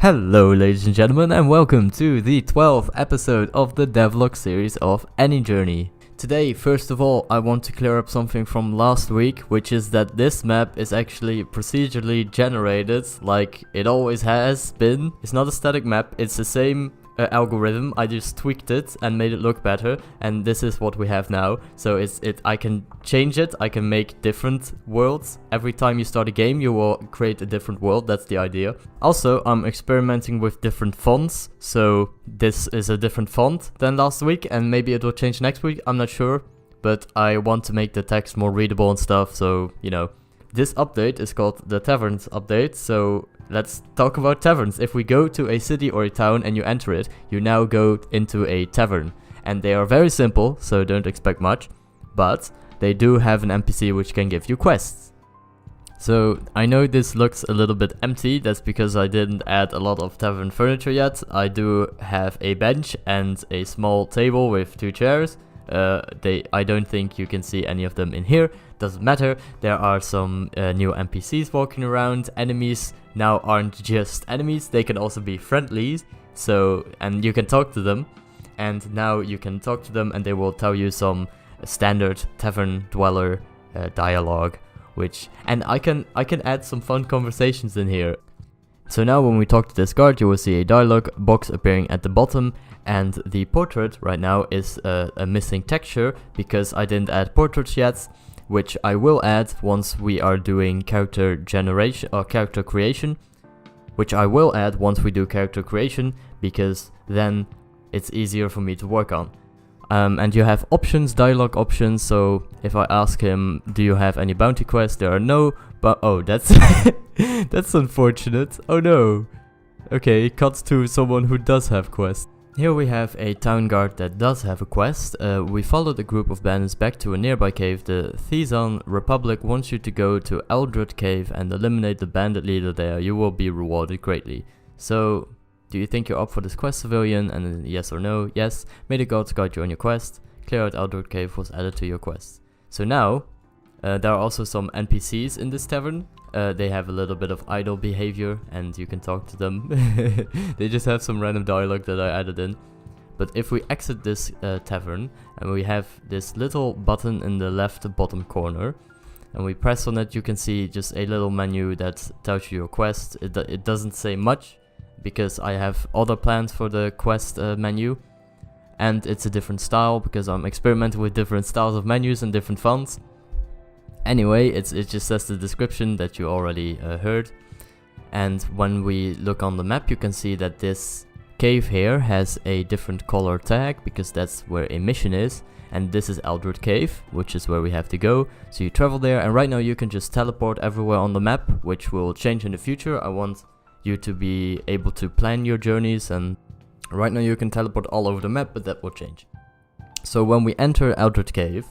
Hello ladies and gentlemen, and welcome to the 12th episode of the devlog series of Any Journey. Today, first of all, I want to clear up something from last week, which is that this map is actually procedurally generated like it always has been. It's not a static map, it's the same algorithm. I just tweaked it and made it look better, and this is what we have now. So I can change it, I can make different worlds. Every time you start a game you will create a different world, that's the idea. Also, I'm experimenting with different fonts, so this is a different font than last week, and maybe it will change next week, I'm not sure. But I want to make the text more readable and stuff, so, you know. This update is called the Taverns update, so let's talk about taverns. If we go to a city or a town and you enter it, you now go into a tavern. And they are very simple, so don't expect much. But they do have an NPC which can give you quests. So I know this looks a little bit empty, that's because I didn't add a lot of tavern furniture yet. I do have a bench and a small table with 2 chairs. I don't think you can see any of them in here. Doesn't matter. There are some new NPCs walking around. Enemies now aren't just enemies, they can also be friendlies. So, and you can talk to them. And now you can talk to them and they will tell you some standard tavern dweller dialogue. And I can add some fun conversations in here. So now when we talk to this guard, you will see a dialogue box appearing at the bottom, and the portrait right now is a missing texture because I didn't add portraits yet, which I will add once we are doing character generation or character creation, because then it's easier for me to work on. And you have options, dialogue options, so if I ask him, do you have any bounty quests, there are no, but oh, that's that's unfortunate. Oh no. Okay, it cuts to someone who does have quests. Here we have a town guard that does have a quest. We followed a group of bandits back to a nearby cave. The Thezon Republic wants you to go to Eldred Cave and eliminate the bandit leader there. You will be rewarded greatly. So, do you think you're up for this quest, civilian? And then yes or no? Yes. May the gods guide you on your quest. Clear out Eldred Cave was added to your quest. So now, there are also some NPCs in this tavern. They have a little bit of idle behavior and you can talk to them. They just have some random dialogue that I added in. But if we exit this tavern and we have this little button in the left bottom corner and we press on it, you can see just a little menu that tells you your quest. It doesn't say much because I have other plans for the quest menu, and it's a different style because I'm experimenting with different styles of menus and different fonts. Anyway, it just says the description that you already heard. And when we look on the map, you can see that this cave here has a different color tag because that's where a mission is. And this is Eldred Cave, which is where we have to go. So you travel there, and right now you can just teleport everywhere on the map, which will change in the future. I want you to be able to plan your journeys, and right now you can teleport all over the map, but that will change. So when we enter Eldred Cave,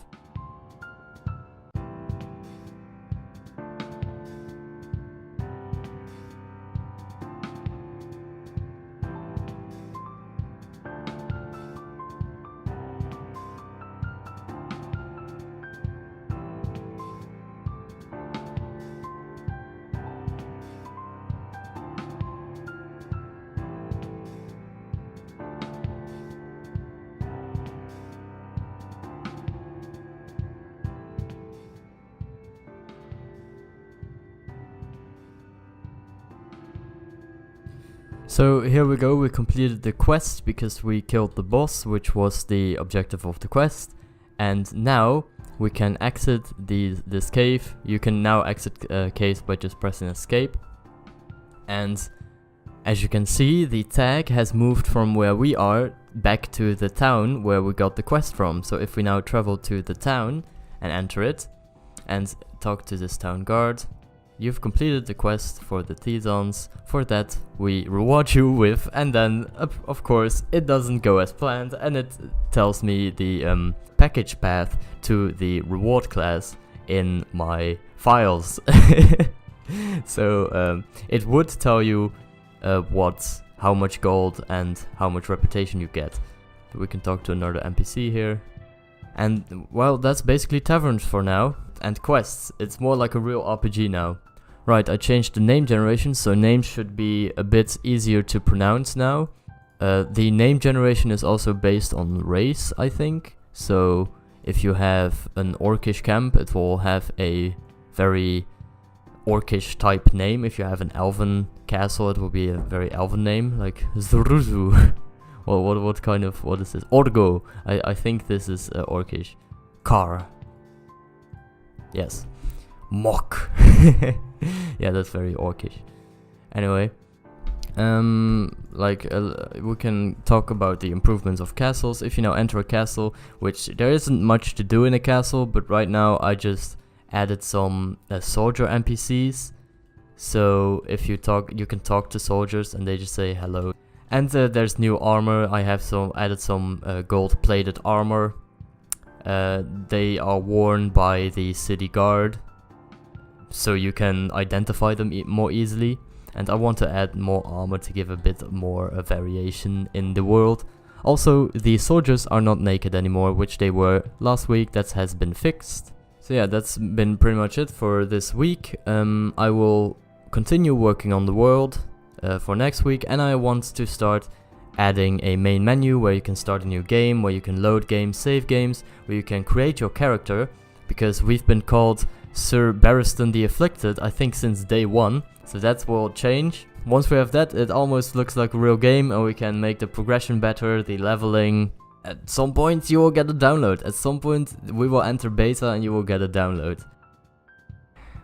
so here we go, we completed the quest because we killed the boss, which was the objective of the quest. And now we can exit this cave. You can now exit caves by just pressing escape. And as you can see, the tag has moved from where we are back to the town where we got the quest from. So if we now travel to the town and enter it and talk to this town guard, you've completed the quest for the Thezons. For that, we reward you with, and then, of course, it doesn't go as planned, and it tells me the package path to the reward class in my files. So, it would tell you how much gold and how much reputation you get. We can talk to another NPC here. And, well, that's basically taverns for now. And quests. It's more like a real RPG now. Right, I changed the name generation, so names should be a bit easier to pronounce now. The name generation is also based on race, I think. So if you have an orcish camp, it will have a very orcish type name. If you have an elven castle, it will be a very elven name, like Zuruzu. Well, what is this? Orgo. I think this is orcish. Kar. Yes. Mock. Yeah, that's very orcish. Anyway, we can talk about the improvements of castles. If you now enter a castle, which there isn't much to do in a castle, but right now I just added some soldier NPCs. So if you can talk to soldiers and they just say hello. And there's new armor. I have added some gold-plated armor. They are worn by the city guard, so you can identify them more easily. And I want to add more armor to give a bit more variation in the world. Also, the soldiers are not naked anymore, which they were last week. That has been fixed. So yeah, that's been pretty much it for this week. I will continue working on the world for next week, and I want to start adding a main menu where you can start a new game, where you can load games, save games, where you can create your character, because we've been called Sir Barristan the Afflicted, I think since day 1, so that will change. Once we have that, it almost looks like a real game, and we can make the progression better, the leveling. At some point you will get a download, at some point we will enter beta and you will get a download.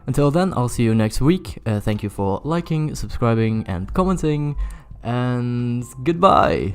Until then, I'll see you next week. Thank you for liking, subscribing and commenting, and goodbye!